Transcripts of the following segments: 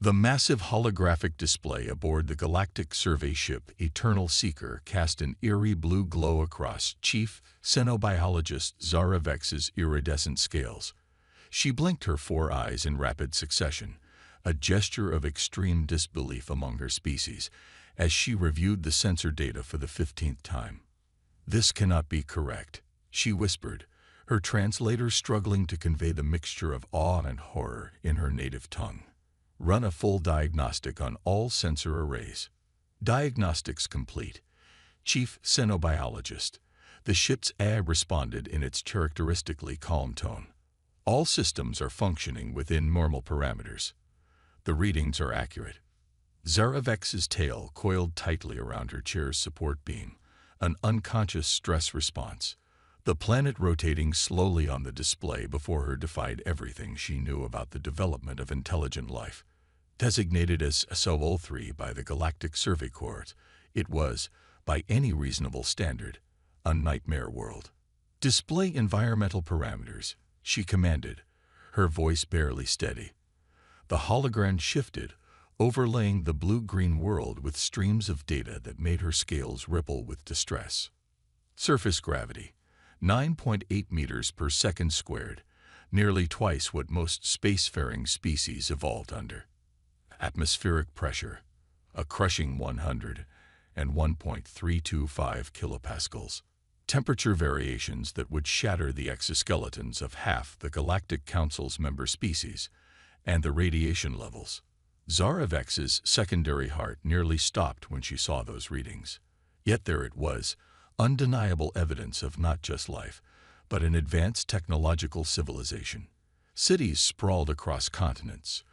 The massive holographic display aboard the galactic survey ship Eternal Seeker cast an eerie blue glow across Chief Xenobiologist Zara Vex's iridescent scales. She blinked her 4 eyes in rapid succession, a gesture of extreme disbelief among her species, as she reviewed the sensor data for the 15th time. "This cannot be correct," she whispered, her translator struggling to convey the mixture of awe and horror in her native tongue. "Run a full diagnostic on all sensor arrays." "Diagnostics complete, Chief Xenobiologist," the ship's AI responded in its characteristically calm tone. "All systems are functioning within normal parameters. The readings are accurate." Zara Vex's tail coiled tightly around her chair's support beam, an unconscious stress response. The planet rotating slowly on the display before her defied everything she knew about the development of intelligent life. Designated as SO03 by the Galactic Survey Corps, it was, by any reasonable standard, a nightmare world. "Display environmental parameters," she commanded, her voice barely steady. The hologram shifted, overlaying the blue-green world with streams of data that made her scales ripple with distress. Surface gravity, 9.8 meters per second squared, nearly twice what most spacefaring species evolved under. Atmospheric pressure, a crushing 101.325 kilopascals. Temperature variations that would shatter the exoskeletons of half the Galactic Council's member species, and the radiation levels. Zara Vex's secondary heart nearly stopped when she saw those readings. Yet there it was, undeniable evidence of not just life, but an advanced technological civilization. Cities sprawled across continents.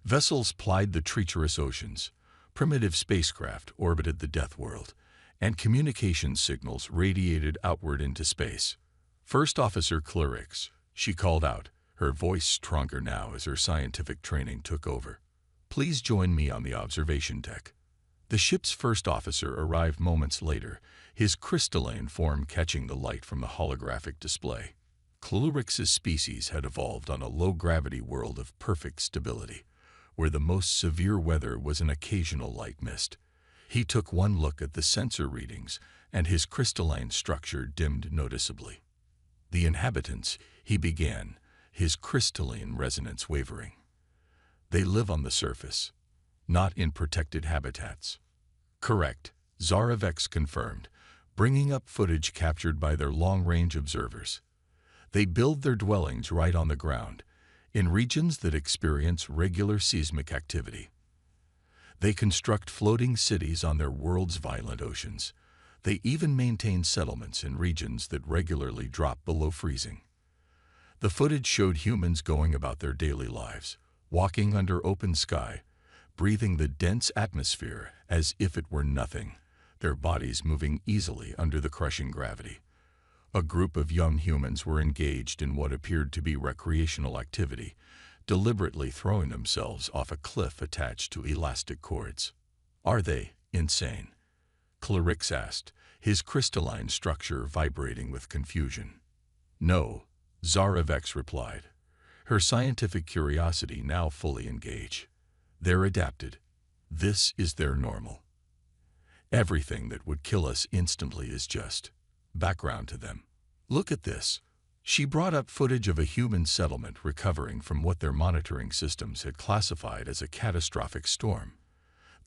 Vessels plied the treacherous oceans. Primitive spacecraft orbited the Deathworld, and communication signals radiated outward into space. "First Officer Clarix," she called out, her voice stronger now as her scientific training took over. "Please join me on the observation deck." The ship's first officer arrived moments later, his crystalline form catching the light from the holographic display. Clarix's species had evolved on a low-gravity world of perfect stability, where the most severe weather was an occasional light mist. He took one look at the sensor readings, and his crystalline structure dimmed noticeably. "The inhabitants," he began, his crystalline resonance wavering. "They live on the surface, not in protected habitats." "Correct," Zara Vex confirmed, bringing up footage captured by their long-range observers. "They build their dwellings right on the ground, in regions that experience regular seismic activity. They construct floating cities on their world's violent oceans. They even maintain settlements in regions that regularly drop below freezing." The footage showed humans going about their daily lives, walking under open sky, breathing the dense atmosphere as if it were nothing, their bodies moving easily under the crushing gravity. A group of young humans were engaged in what appeared to be recreational activity, deliberately throwing themselves off a cliff attached to elastic cords. "Are they insane?" Clarix asked, his crystalline structure vibrating with confusion. "No," Zara Vex replied, her scientific curiosity now fully engaged. "They're adapted. This is their normal. Everything that would kill us instantly is just background to them. Look at this." She brought up footage of a human settlement recovering from what their monitoring systems had classified as a catastrophic storm.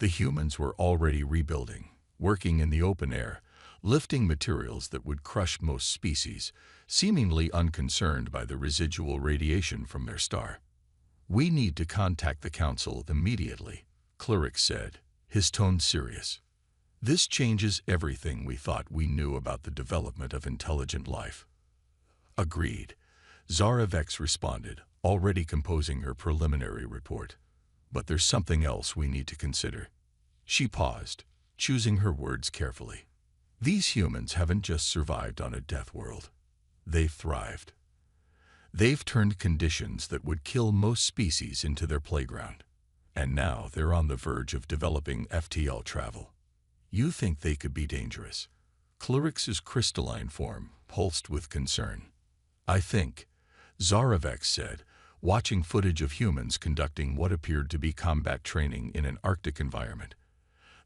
The humans were already rebuilding, working in the open air, lifting materials that would crush most species, seemingly unconcerned by the residual radiation from their star. "We need to contact the Council immediately," Clarix said, his tone serious. "This changes everything we thought we knew about the development of intelligent life." "Agreed," Zara Vex responded, already composing her preliminary report. "But there's something else we need to consider." She paused, choosing her words carefully. "These humans haven't just survived on a death world. They've thrived. They've turned conditions that would kill most species into their playground. And now they're on the verge of developing FTL travel. You think they could be dangerous?" Clarix's crystalline form pulsed with concern. "I think," Zara Vex said, watching footage of humans conducting what appeared to be combat training in an Arctic environment,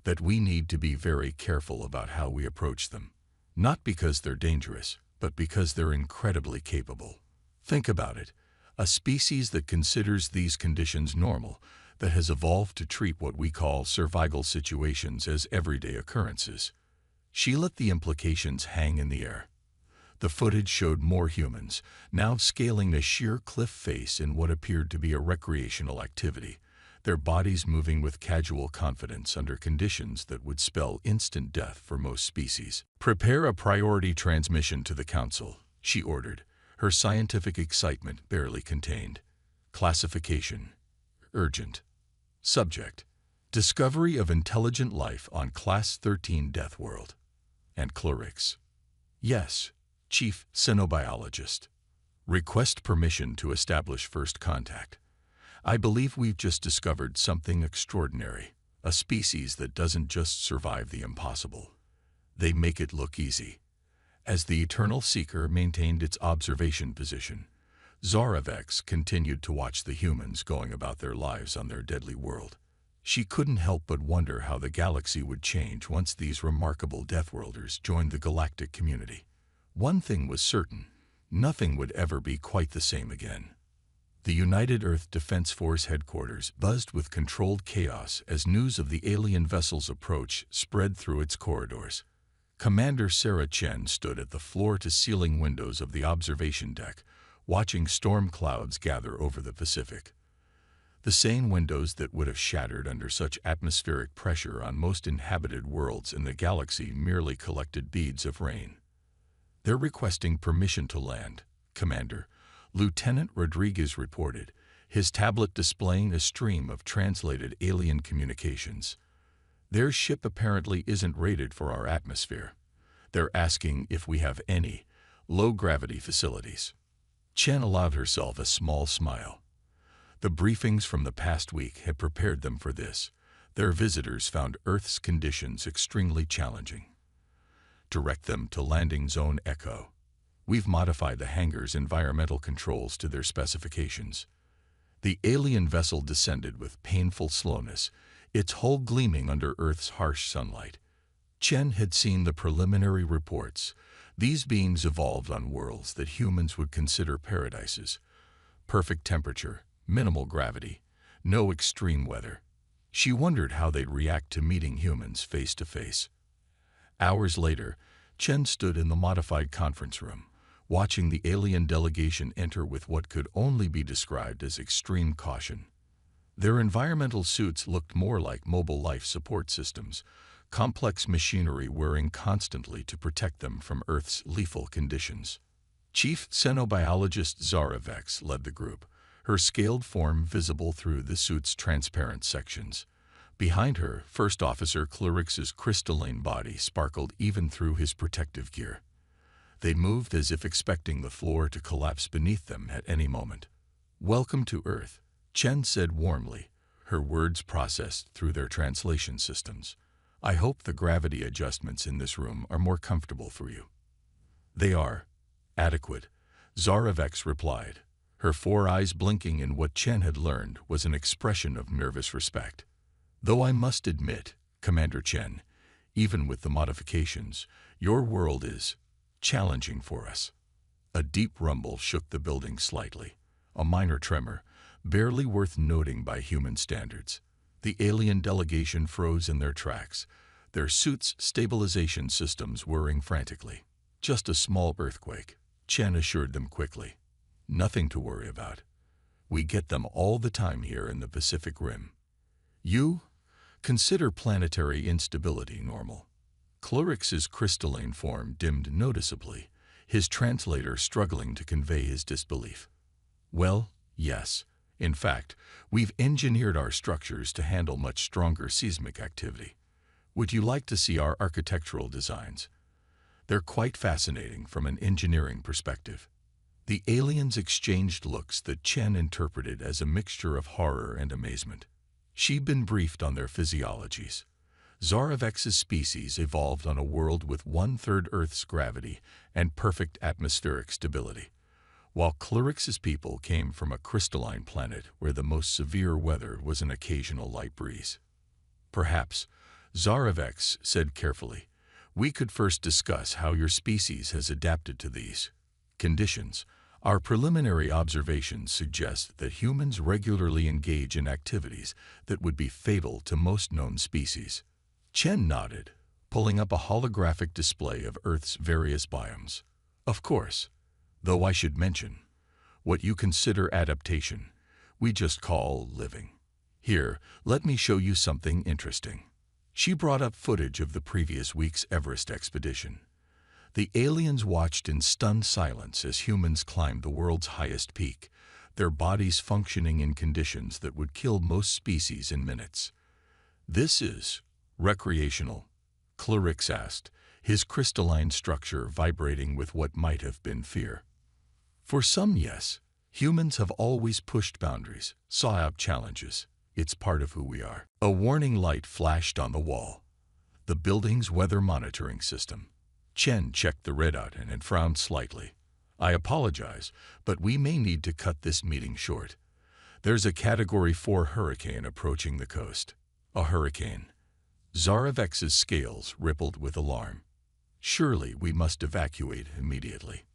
that we need to be very careful about how we approach them. Not because they're dangerous, but because they're incredibly capable. Think about it. A species that considers these conditions normal, that has evolved to treat what we call survival situations as everyday occurrences. She let the implications hang in the air. The footage showed more humans, now scaling a sheer cliff face in what appeared to be a recreational activity, their bodies moving with casual confidence under conditions that would spell instant death for most species. "Prepare a priority transmission to the Council," she ordered, her scientific excitement barely contained. Classification: urgent. Subject: discovery of intelligent life on Class 13 Deathworld. And Clorix: yes, Chief Xenobiologist. Request permission to establish first contact. I believe we've just discovered something extraordinary, a species that doesn't just survive the impossible. They make it look easy. As the Eternal Seeker maintained its observation position, Zaravex continued to watch the humans going about their lives on their deadly world. She couldn't help but wonder how the galaxy would change once these remarkable Deathworlders joined the galactic community. One thing was certain: nothing would ever be quite the same again. The United Earth Defense Force headquarters buzzed with controlled chaos as news of the alien vessel's approach spread through its corridors. Commander Sarah Chen stood at the floor-to-ceiling windows of the observation deck, watching storm clouds gather over the Pacific. The same windows that would have shattered under such atmospheric pressure on most inhabited worlds in the galaxy merely collected beads of rain. "They're requesting permission to land, Commander," Lieutenant Rodriguez reported, his tablet displaying a stream of translated alien communications. "Their ship apparently isn't rated for our atmosphere. They're asking if we have any low-gravity facilities." Chen allowed herself a small smile. The briefings from the past week had prepared them for this. Their visitors found Earth's conditions extremely challenging. "Direct them to Landing Zone Echo. We've modified the hangar's environmental controls to their specifications." The alien vessel descended with painful slowness, its hull gleaming under Earth's harsh sunlight. Chen had seen the preliminary reports. These beings evolved on worlds that humans would consider paradises. Perfect temperature, minimal gravity, no extreme weather. She wondered how they'd react to meeting humans face to face. Hours later, Chen stood in the modified conference room, watching the alien delegation enter with what could only be described as extreme caution. Their environmental suits looked more like mobile life support systems, complex machinery whirring constantly to protect them from Earth's lethal conditions. Chief Xenobiologist Zaravex led the group, her scaled form visible through the suit's transparent sections. Behind her, First Officer Clorix's crystalline body sparkled even through his protective gear. They moved as if expecting the floor to collapse beneath them at any moment. "Welcome to Earth," Chen said warmly, her words processed through their translation systems. "I hope the gravity adjustments in this room are more comfortable for you." "They are. Adequate," Zaravex replied, her four eyes blinking in what Chen had learned was an expression of nervous respect. "Though I must admit, Commander Chen, even with the modifications, your world is challenging for us." A deep rumble shook the building slightly, a minor tremor, barely worth noting by human standards. The alien delegation froze in their tracks, their suits' stabilization systems whirring frantically. "Just a small earthquake," Chen assured them quickly. "Nothing to worry about. We get them all the time here in the Pacific Rim. You consider planetary instability normal." Clorix's crystalline form dimmed noticeably, his translator struggling to convey his disbelief. "Well, yes. In fact, we've engineered our structures to handle much stronger seismic activity. Would you like to see our architectural designs? They're quite fascinating from an engineering perspective." The aliens exchanged looks that Chen interpreted as a mixture of horror and amazement. She'd been briefed on their physiologies. Zaravex's species evolved on a world with 1/3 Earth's gravity and perfect atmospheric stability, while Clarix's people came from a crystalline planet where the most severe weather was an occasional light breeze. Perhaps, Zarevex said carefully, we could first discuss how your species has adapted to these conditions. Our preliminary observations suggest that humans regularly engage in activities that would be fatal to most known species. Chen nodded, pulling up a holographic display of Earth's various biomes. Of course, though I should mention, what you consider adaptation, we just call living. Here, let me show you something interesting. She brought up footage of the previous week's Everest expedition. The aliens watched in stunned silence as humans climbed the world's highest peak, their bodies functioning in conditions that would kill most species in minutes. This is recreational, Clarix asked, his crystalline structure vibrating with what might have been fear. For some, yes, humans have always pushed boundaries, sought out challenges. It's part of who we are. A warning light flashed on the wall. The building's weather monitoring system. Chen checked the readout and frowned slightly. I apologize, but we may need to cut this meeting short. There's a Category 4 hurricane approaching the coast. A hurricane. Zarevex's scales rippled with alarm. Surely we must evacuate immediately.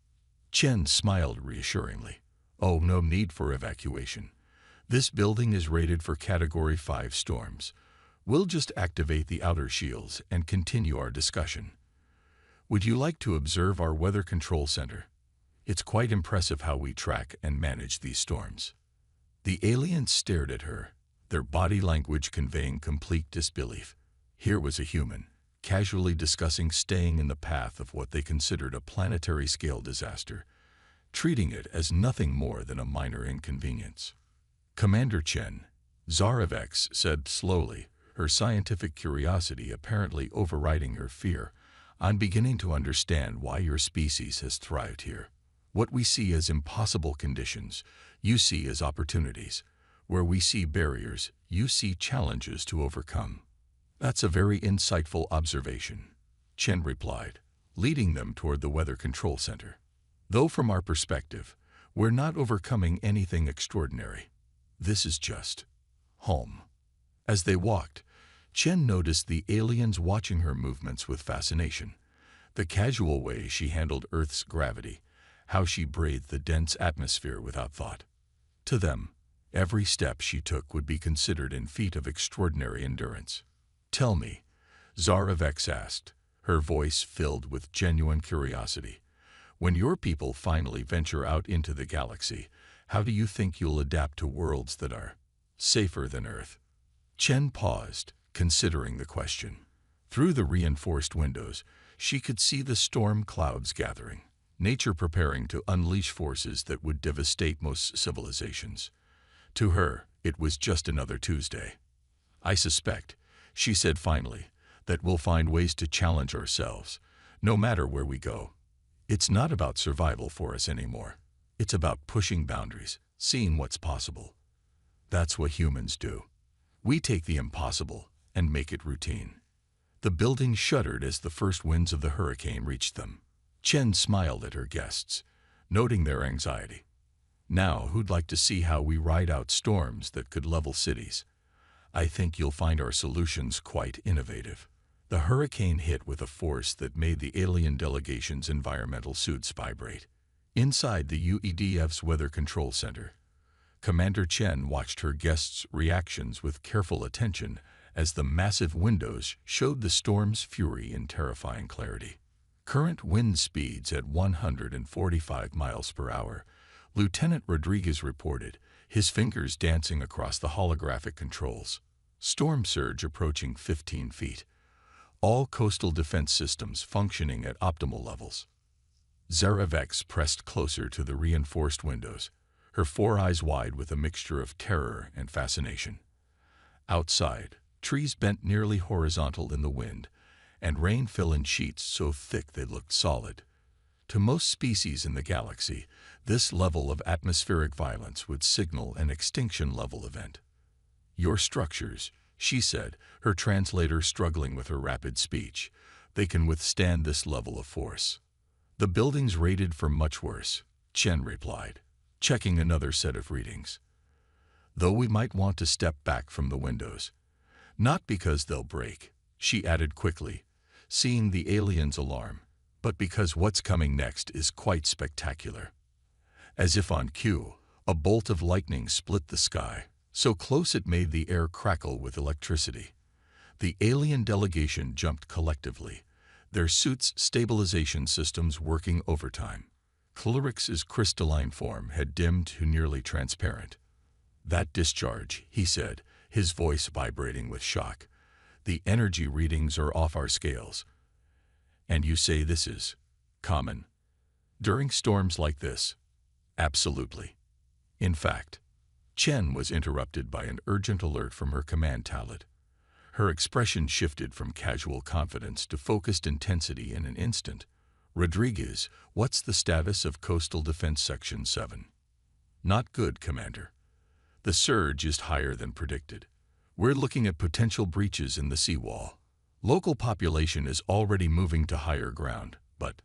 Chen smiled reassuringly. Oh, no need for evacuation. This building is rated for Category 5 storms. We'll just activate the outer shields and continue our discussion. Would you like to observe our weather control center? It's quite impressive how we track and manage these storms. The aliens stared at her, their body language conveying complete disbelief. Here was a human, casually discussing staying in the path of what they considered a planetary-scale disaster, treating it as nothing more than a minor inconvenience. Commander Chen, Zarevex said slowly, her scientific curiosity apparently overriding her fear, I'm beginning to understand why your species has thrived here. What we see as impossible conditions, you see as opportunities. Where we see barriers, you see challenges to overcome. That's a very insightful observation, Chen replied, leading them toward the weather control center. Though from our perspective, we're not overcoming anything extraordinary. This is just home. As they walked, Chen noticed the aliens watching her movements with fascination. The casual way she handled Earth's gravity, how she braved the dense atmosphere without thought. To them, every step she took would be considered a feat of extraordinary endurance. Tell me, Zarevex asked, her voice filled with genuine curiosity. When your people finally venture out into the galaxy, how do you think you'll adapt to worlds that are safer than Earth? Chen paused, considering the question. Through the reinforced windows, she could see the storm clouds gathering, nature preparing to unleash forces that would devastate most civilizations. To her, it was just another Tuesday. I suspect, she said finally, that we'll find ways to challenge ourselves, no matter where we go. It's not about survival for us anymore. It's about pushing boundaries, seeing what's possible. That's what humans do. We take the impossible and make it routine. The building shuddered as the first winds of the hurricane reached them. Chen smiled at her guests, noting their anxiety. Now, who'd like to see how we ride out storms that could level cities? I think you'll find our solutions quite innovative. The hurricane hit with a force that made the alien delegation's environmental suits vibrate. Inside the UEDF's Weather Control Center, Commander Chen watched her guests' reactions with careful attention as the massive windows showed the storm's fury in terrifying clarity. Current wind speeds at 145 miles per hour, Lieutenant Rodriguez reported, his fingers dancing across the holographic controls. Storm surge approaching 15 feet. All coastal defense systems functioning at optimal levels. Zarevex pressed closer to the reinforced windows, her four eyes wide with a mixture of terror and fascination. Outside, trees bent nearly horizontal in the wind, and rain fell in sheets so thick they looked solid. To most species in the galaxy, this level of atmospheric violence would signal an extinction-level event. Your structures, she said, her translator struggling with her rapid speech, they can withstand this level of force. The building's rated for much worse, Chen replied, checking another set of readings. Though we might want to step back from the windows. Not because they'll break, she added quickly, seeing the alien's alarm, but because what's coming next is quite spectacular. As if on cue, a bolt of lightning split the sky, so close it made the air crackle with electricity. The alien delegation jumped collectively, their suits' stabilization systems working overtime. Clorix's crystalline form had dimmed to nearly transparent. That discharge, he said, his voice vibrating with shock. The energy readings are off our scales. And you say this is common during storms like this? Absolutely. In fact, Chen was interrupted by an urgent alert from her command talent. Her expression shifted from casual confidence to focused intensity in an instant. Rodriguez, what's the status of Coastal Defense Section 7? Not good, Commander. The surge is higher than predicted. We're looking at potential breaches in the seawall. Local population is already moving to higher ground, but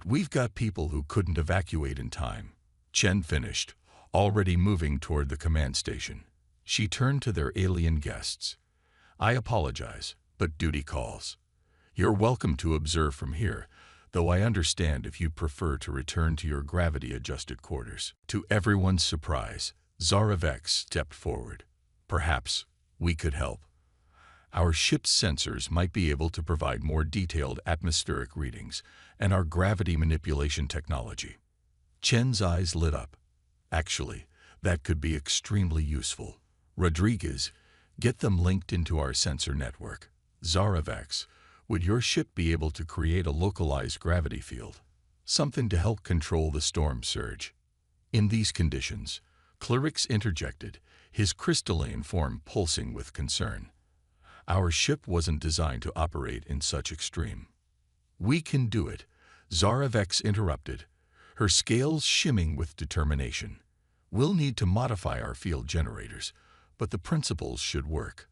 we've got people who couldn't evacuate in time. Chen finished, already moving toward the command station. She turned to their alien guests. I apologize, but duty calls. You're welcome to observe from here, though I understand if you prefer to return to your gravity-adjusted quarters. To everyone's surprise, Zaravex stepped forward. Perhaps we could help. Our ship's sensors might be able to provide more detailed atmospheric readings and our gravity manipulation technology. Chen's eyes lit up. Actually, that could be extremely useful. Rodriguez, get them linked into our sensor network. Zaravex, would your ship be able to create a localized gravity field? Something to help control the storm surge. In these conditions, Clorix interjected, his crystalline form pulsing with concern. Our ship wasn't designed to operate in such extreme. We can do it, Zaravex interrupted, her scales shimming with determination. We'll need to modify our field generators, but the principles should work.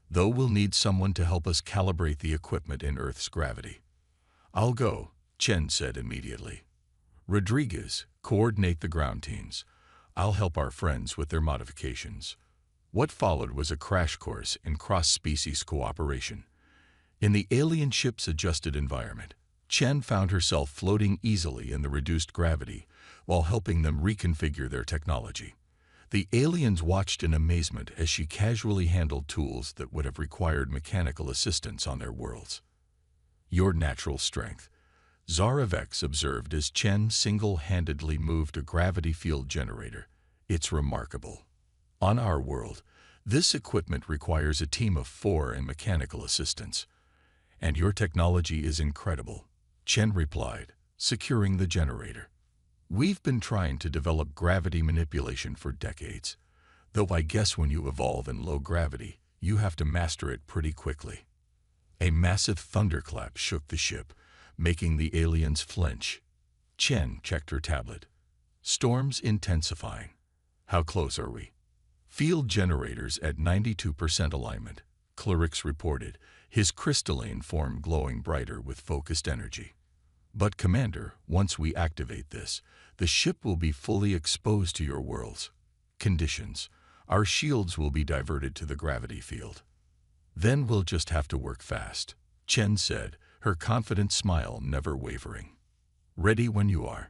Though we'll need someone to help us calibrate the equipment in Earth's gravity. I'll go, Chen said immediately. Rodriguez, coordinate the ground teams. I'll help our friends with their modifications. What followed was a crash course in cross-species cooperation. In the alien ship's adjusted environment, Chen found herself floating easily in the reduced gravity while helping them reconfigure their technology. The aliens watched in amazement as she casually handled tools that would have required mechanical assistance on their worlds. Your natural strength, Zaravex observed as Chen single-handedly moved a gravity field generator. It's remarkable. On our world, this equipment requires a team of 4 and mechanical assistants. And your technology is incredible, Chen replied, securing the generator. We've been trying to develop gravity manipulation for decades, though I guess when you evolve in low gravity, you have to master it pretty quickly. A massive thunderclap shook the ship, making the aliens flinch. Chen checked her tablet. Storms intensifying. How close are we? Field generators at 92% alignment, Clorix reported, his crystalline form glowing brighter with focused energy. But Commander, once we activate this, the ship will be fully exposed to your world's conditions. Our shields will be diverted to the gravity field. Then we'll just have to work fast, Chen said, her confident smile never wavering. Ready when you are.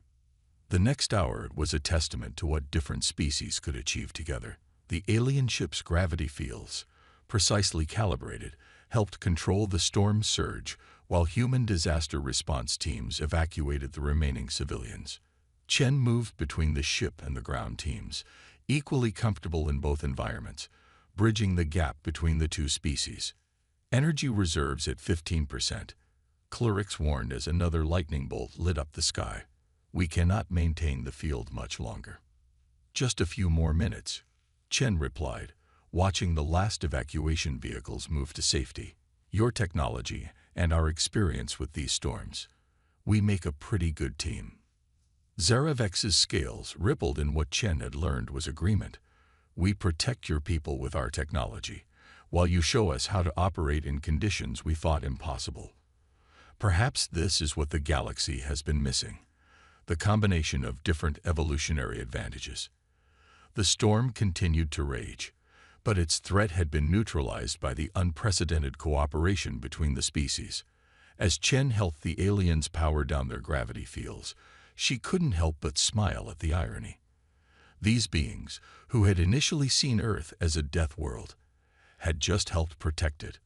The next hour was a testament to what different species could achieve together. The alien ship's gravity fields, precisely calibrated, helped control the storm surge while human disaster response teams evacuated the remaining civilians. Chen moved between the ship and the ground teams, equally comfortable in both environments, bridging the gap between the two species. Energy reserves at 15%. Clorix warned as another lightning bolt lit up the sky. We cannot maintain the field much longer. Just a few more minutes, Chen replied, watching the last evacuation vehicles move to safety. Your technology and our experience with these storms, we make a pretty good team. Zaravex's scales rippled in what Chen had learned was agreement. We protect your people with our technology, while you show us how to operate in conditions we thought impossible. Perhaps this is what the galaxy has been missing. the combination of different evolutionary advantages. The storm continued to rage, but its threat had been neutralized by the unprecedented cooperation between the species. As Chen helped the aliens power down their gravity fields, she couldn't help but smile at the irony. These beings, who had initially seen Earth as a death world, had just helped protect it,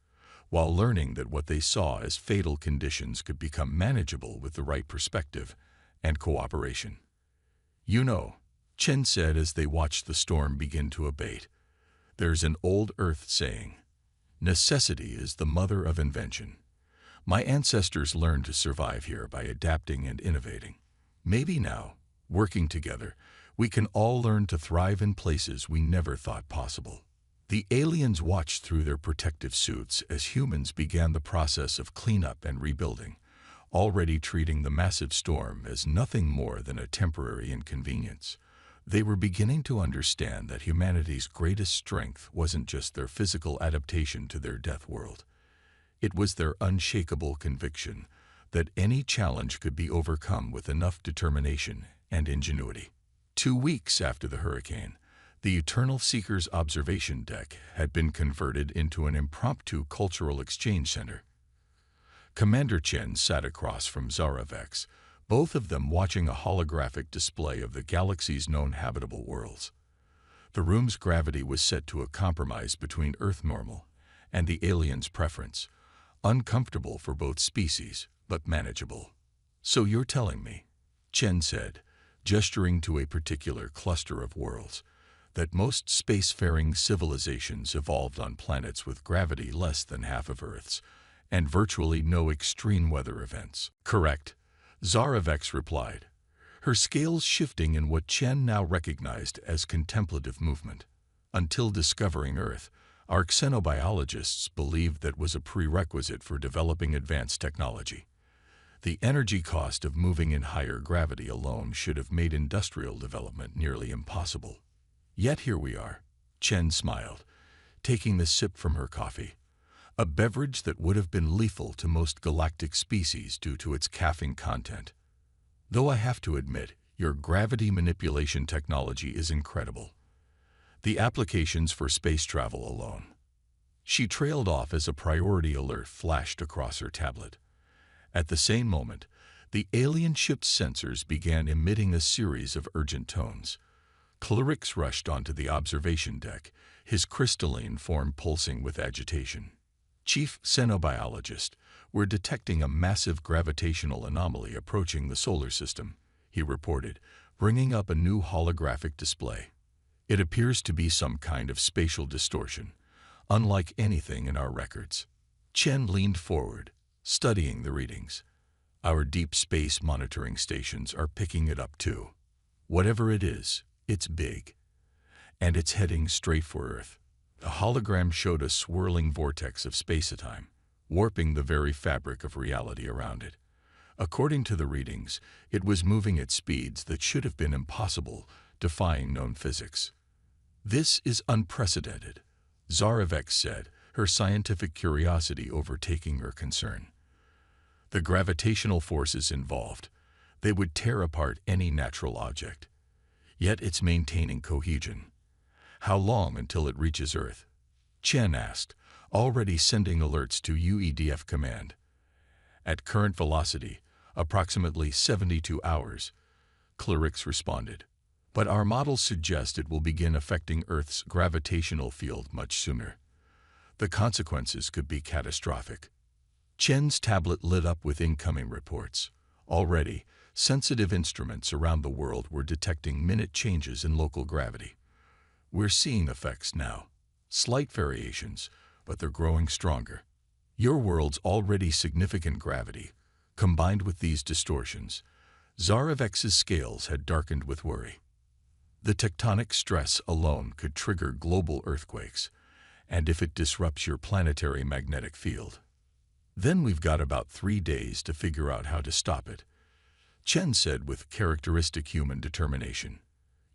while learning that what they saw as fatal conditions could become manageable with the right perspective and cooperation. "You know," Chen said as they watched the storm begin to abate, "there's an old Earth saying, 'Necessity is the mother of invention.' My ancestors learned to survive here by adapting and innovating. Maybe now, working together, we can all learn to thrive in places we never thought possible." The aliens watched through their protective suits as humans began the process of cleanup and rebuilding, already treating the massive storm as nothing more than a temporary inconvenience. They were beginning to understand that humanity's greatest strength wasn't just their physical adaptation to their death world. It was their unshakable conviction that any challenge could be overcome with enough determination and ingenuity. 2 weeks after the hurricane, the Eternal Seeker's observation deck had been converted into an impromptu cultural exchange center. Commander Chen sat across from Zaravex, both of them watching a holographic display of the galaxy's known habitable worlds. The room's gravity was set to a compromise between Earth normal and the aliens' preference, uncomfortable for both species, but manageable. "So you're telling me," Chen said, gesturing to a particular cluster of worlds, "that most spacefaring civilizations evolved on planets with gravity less than half of Earth's, and virtually no extreme weather events." "Correct," Zaravex replied, her scales shifting in what Chen now recognized as contemplative movement. "Until discovering Earth, our xenobiologists believed that was a prerequisite for developing advanced technology. The energy cost of moving in higher gravity alone should have made industrial development nearly impossible. Yet here we are," Chen smiled, taking the sip from her coffee, a beverage that would have been lethal to most galactic species due to its caffeine content. "Though I have to admit, your gravity manipulation technology is incredible. The applications for space travel alone." She trailed off as a priority alert flashed across her tablet. At the same moment, the alien ship's sensors began emitting a series of urgent tones. Clarix rushed onto the observation deck, his crystalline form pulsing with agitation. "Chief Xenobiologist, we're detecting a massive gravitational anomaly approaching the solar system," he reported, bringing up a new holographic display. "It appears to be some kind of spatial distortion, unlike anything in our records." Chen leaned forward, studying the readings. "Our deep space monitoring stations are picking it up too. Whatever it is, it's big. And it's heading straight for Earth." The hologram showed a swirling vortex of space-time, warping the very fabric of reality around it. According to the readings, it was moving at speeds that should have been impossible, defying known physics. "This is unprecedented," Zaravex said, her scientific curiosity overtaking her concern. "The gravitational forces involved, they would tear apart any natural object. Yet it's maintaining cohesion. How long until it reaches Earth?" Chen asked, already sending alerts to UEDF command. "At current velocity, approximately 72 hours, Clarix responded. "But our models suggest it will begin affecting Earth's gravitational field much sooner. The consequences could be catastrophic." Chen's tablet lit up with incoming reports. Already, sensitive instruments around the world were detecting minute changes in local gravity. "We're seeing effects now. Slight variations, but they're growing stronger. Your world's already significant gravity, combined with these distortions." Zaravex's scales had darkened with worry. "The tectonic stress alone could trigger global earthquakes, and if it disrupts your planetary magnetic field, then we've got about 3 days to figure out how to stop it," Chen said with characteristic human determination.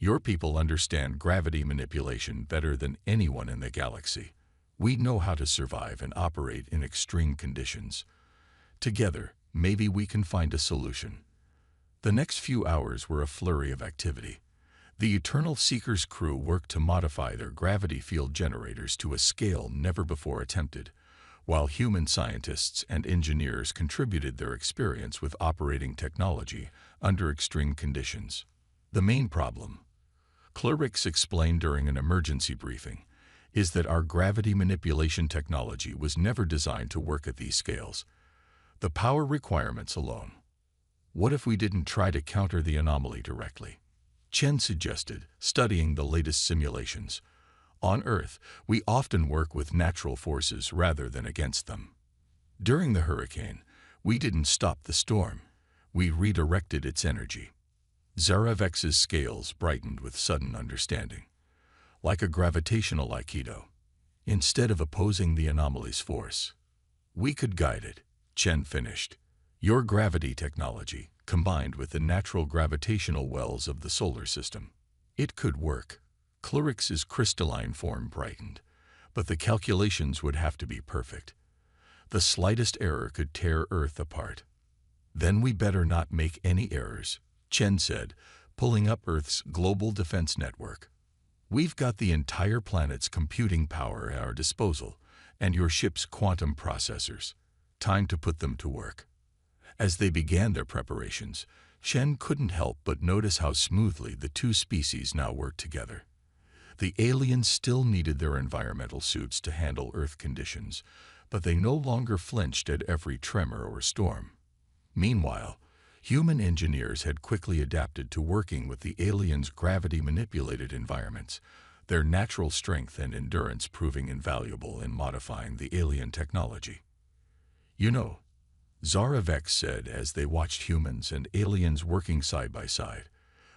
"Your people understand gravity manipulation better than anyone in the galaxy. We know how to survive and operate in extreme conditions. Together, maybe we can find a solution." The next few hours were a flurry of activity. The Eternal Seeker's crew worked to modify their gravity field generators to a scale never before attempted, while human scientists and engineers contributed their experience with operating technology under extreme conditions. The main problem, Clerics explained during an emergency briefing, is that our gravity manipulation technology was never designed to work at these scales. The power requirements alone. What if we didn't try to counter the anomaly directly? Chen suggested, studying the latest simulations. On Earth, we often work with natural forces rather than against them. During the hurricane, we didn't stop the storm. We redirected its energy. Zaravex's scales brightened with sudden understanding. Like a gravitational aikido. Instead of opposing the anomaly's force, we could guide it, Chen finished. Your gravity technology, combined with the natural gravitational wells of the solar system. It could work. Clerics's crystalline form brightened, but the calculations would have to be perfect. The slightest error could tear Earth apart. Then we better not make any errors, Chen said, pulling up Earth's global defense network. We've got the entire planet's computing power at our disposal, and your ship's quantum processors. Time to put them to work. As they began their preparations, Chen couldn't help but notice how smoothly the two species now worked together. The aliens still needed their environmental suits to handle Earth conditions, but they no longer flinched at every tremor or storm. Meanwhile, human engineers had quickly adapted to working with the aliens' gravity-manipulated environments, their natural strength and endurance proving invaluable in modifying the alien technology. You know, Zaravex said as they watched humans and aliens working side by side,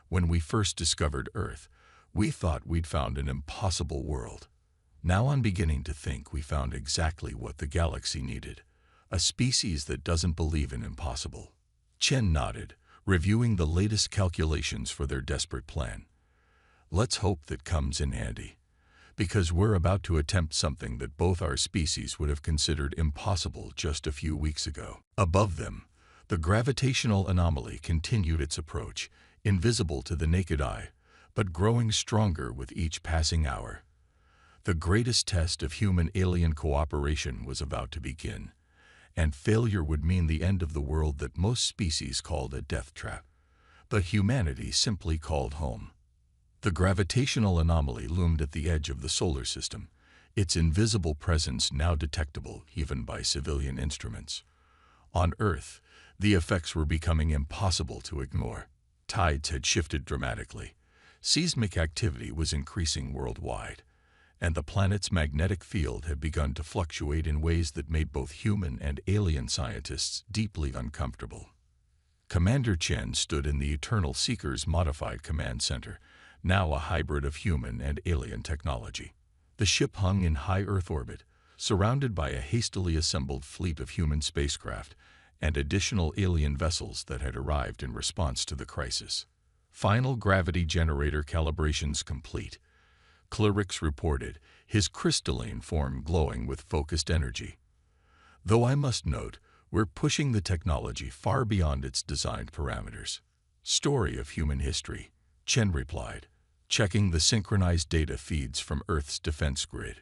when we first discovered Earth, we thought we'd found an impossible world. Now I'm beginning to think we found exactly what the galaxy needed, a species that doesn't believe in impossible. Chen nodded, reviewing the latest calculations for their desperate plan. Let's hope that comes in handy, because we're about to attempt something that both our species would have considered impossible just a few weeks ago. Above them, the gravitational anomaly continued its approach, invisible to the naked eye, but growing stronger with each passing hour. The greatest test of human-alien cooperation was about to begin, and failure would mean the end of the world that most species called a death trap, but humanity simply called home. The gravitational anomaly loomed at the edge of the solar system, its invisible presence now detectable even by civilian instruments. On Earth, the effects were becoming impossible to ignore. Tides had shifted dramatically. Seismic activity was increasing worldwide, and the planet's magnetic field had begun to fluctuate in ways that made both human and alien scientists deeply uncomfortable. Commander Chen stood in the Eternal Seeker's modified command center, now a hybrid of human and alien technology. The ship hung in high Earth orbit, surrounded by a hastily assembled fleet of human spacecraft and additional alien vessels that had arrived in response to the crisis. Final gravity generator calibrations complete, Clerics reported, his crystalline form glowing with focused energy. Though I must note, we're pushing the technology far beyond its designed parameters. Story of human history, Chen replied, checking the synchronized data feeds from Earth's defense grid.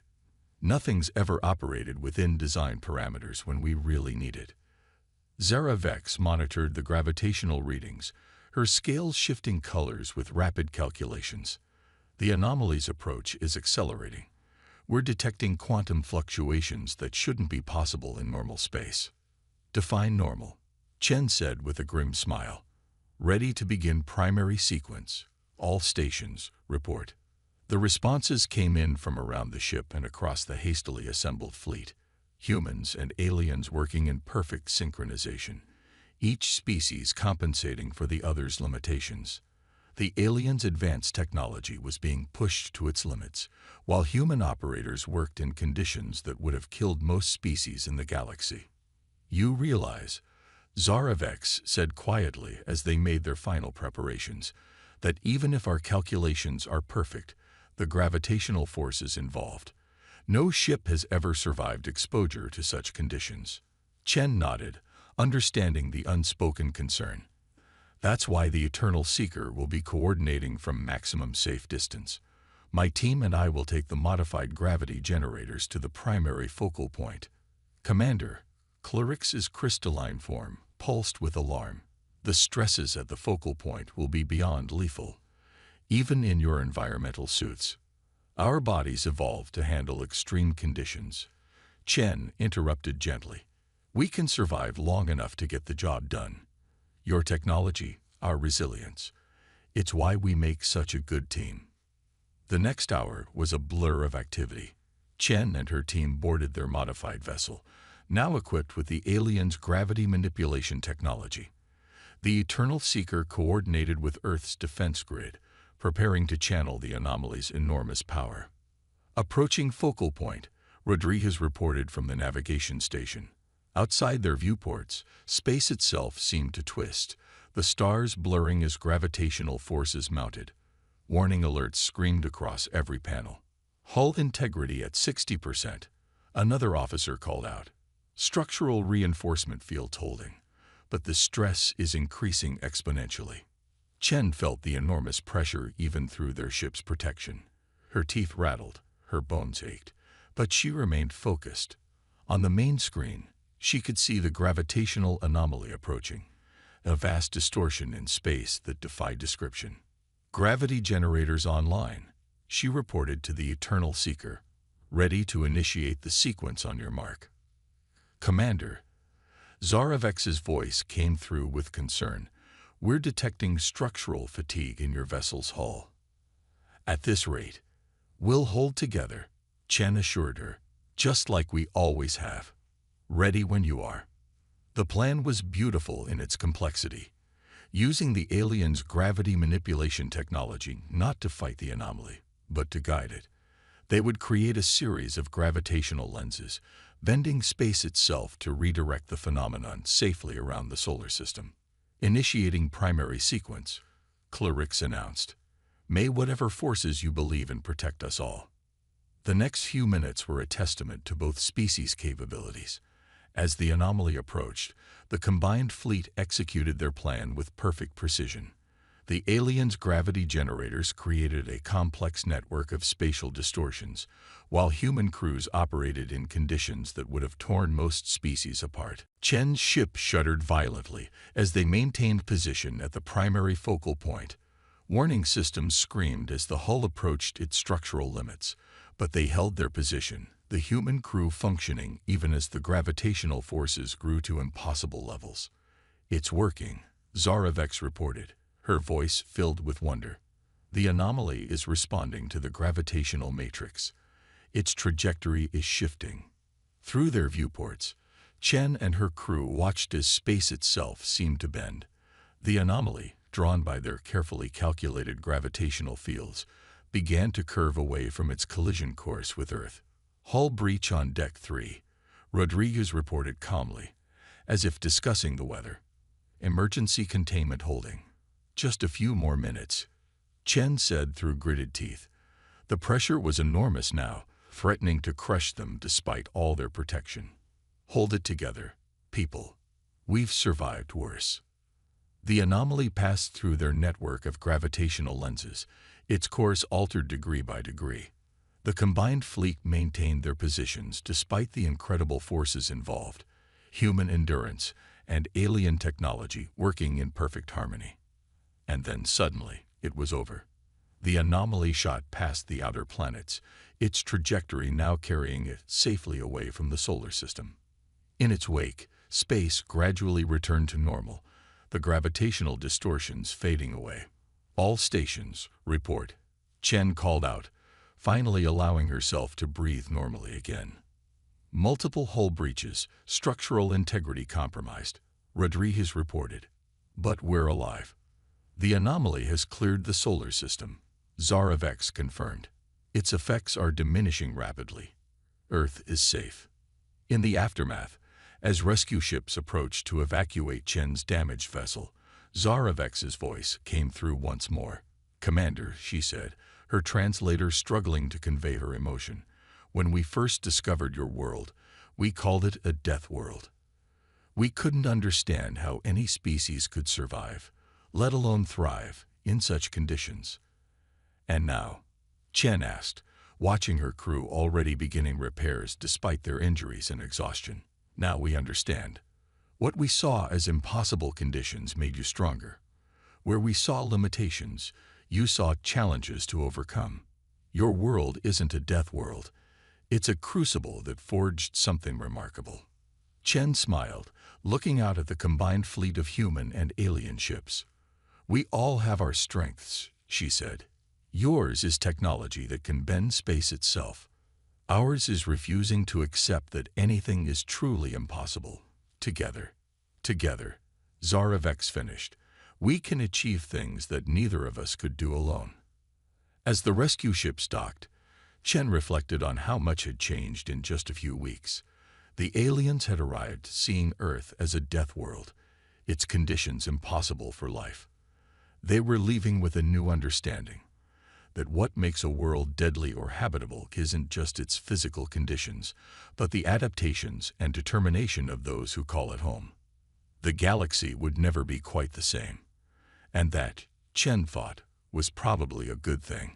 Nothing's ever operated within design parameters when we really need it. Zaravex monitored the gravitational readings, her scales shifting colors with rapid calculations. The anomaly's approach is accelerating. We're detecting quantum fluctuations that shouldn't be possible in normal space. Define normal, Chen said with a grim smile. Ready to begin primary sequence. All stations, report. The responses came in from around the ship and across the hastily assembled fleet. Humans and aliens working in perfect synchronization, each species compensating for the other's limitations. The aliens' advanced technology was being pushed to its limits, while human operators worked in conditions that would have killed most species in the galaxy. You realize, Zaravex said quietly as they made their final preparations, that even if our calculations are perfect, the gravitational forces involved. No ship has ever survived exposure to such conditions. Chen nodded, understanding the unspoken concern. That's why the Eternal Seeker will be coordinating from maximum safe distance. My team and I will take the modified gravity generators to the primary focal point. Commander, Clarix's crystalline form pulsed with alarm. The stresses at the focal point will be beyond lethal, even in your environmental suits. Our bodies evolved to handle extreme conditions. Chen interrupted gently. We can survive long enough to get the job done. Your technology, our resilience. It's why we make such a good team. The next hour was a blur of activity. Chen and her team boarded their modified vessel, now equipped with the aliens' gravity manipulation technology. The Eternal Seeker coordinated with Earth's defense grid, preparing to channel the anomaly's enormous power. Approaching focal point, Rodriguez reported from the navigation station. Outside their viewports, space itself seemed to twist, the stars blurring as gravitational forces mounted. Warning alerts screamed across every panel. Hull integrity at 60%. Another officer called out. Structural reinforcement fields holding, but the stress is increasing exponentially. Chen felt the enormous pressure even through their ship's protection. Her teeth rattled, her bones ached, but she remained focused. On the main screen, she could see the gravitational anomaly approaching, a vast distortion in space that defied description. Gravity generators online, she reported to the Eternal Seeker, ready to initiate the sequence on your mark. Commander, Zaravex's voice came through with concern. We're detecting structural fatigue in your vessel's hull. At this rate, we'll hold together, Chen assured her, just like we always have. Ready when you are. The plan was beautiful in its complexity, using the aliens' gravity manipulation technology not to fight the anomaly, but to guide it. They would create a series of gravitational lenses, bending space itself to redirect the phenomenon safely around the solar system. Initiating primary sequence, Clarix announced. May whatever forces you believe in protect us all. The next few minutes were a testament to both species' capabilities. As the anomaly approached, the combined fleet executed their plan with perfect precision. The aliens' gravity generators created a complex network of spatial distortions, while human crews operated in conditions that would have torn most species apart. Chen's ship shuddered violently as they maintained position at the primary focal point. Warning systems screamed as the hull approached its structural limits, but they held their position, the human crew functioning even as the gravitational forces grew to impossible levels. It's working, Zaravex reported, her voice filled with wonder. The anomaly is responding to the gravitational matrix. Its trajectory is shifting. Through their viewports, Chen and her crew watched as space itself seemed to bend. The anomaly, drawn by their carefully calculated gravitational fields, began to curve away from its collision course with Earth. Hull breach on Deck 3, Rodriguez reported calmly, as if discussing the weather. Emergency containment holding. Just a few more minutes, Chen said through gritted teeth. The pressure was enormous now, threatening to crush them despite all their protection. Hold it together, people. We've survived worse. The anomaly passed through their network of gravitational lenses, its course altered degree by degree. The combined fleet maintained their positions despite the incredible forces involved, human endurance and alien technology working in perfect harmony. And then suddenly, it was over. The anomaly shot past the outer planets, its trajectory now carrying it safely away from the solar system. In its wake, space gradually returned to normal, the gravitational distortions fading away. All stations, report. Chen called out, finally allowing herself to breathe normally again. Multiple hull breaches, structural integrity compromised, Rodriguez reported. But we're alive. The anomaly has cleared the solar system, Zaravex confirmed. Its effects are diminishing rapidly. Earth is safe. In the aftermath, as rescue ships approached to evacuate Chen's damaged vessel, Zaravex's voice came through once more. Commander, she said, her translator struggling to convey her emotion. When we first discovered your world, we called it a death world. We couldn't understand how any species could survive. let alone thrive, in such conditions. And now, Chen asked, watching her crew already beginning repairs despite their injuries and exhaustion. Now we understand. What we saw as impossible conditions made you stronger. Where we saw limitations, you saw challenges to overcome. Your world isn't a death world. It's a crucible that forged something remarkable. Chen smiled, looking out at the combined fleet of human and alien ships. We all have our strengths, she said. Yours is technology that can bend space itself. Ours is refusing to accept that anything is truly impossible. Together, Zaravex finished, we can achieve things that neither of us could do alone. As the rescue ships docked, Chen reflected on how much had changed in just a few weeks. The aliens had arrived, seeing Earth as a death world, its conditions impossible for life. They were leaving with a new understanding, that what makes a world deadly or habitable isn't just its physical conditions, but the adaptations and determination of those who call it home. The galaxy would never be quite the same, and that, Chen thought, was probably a good thing.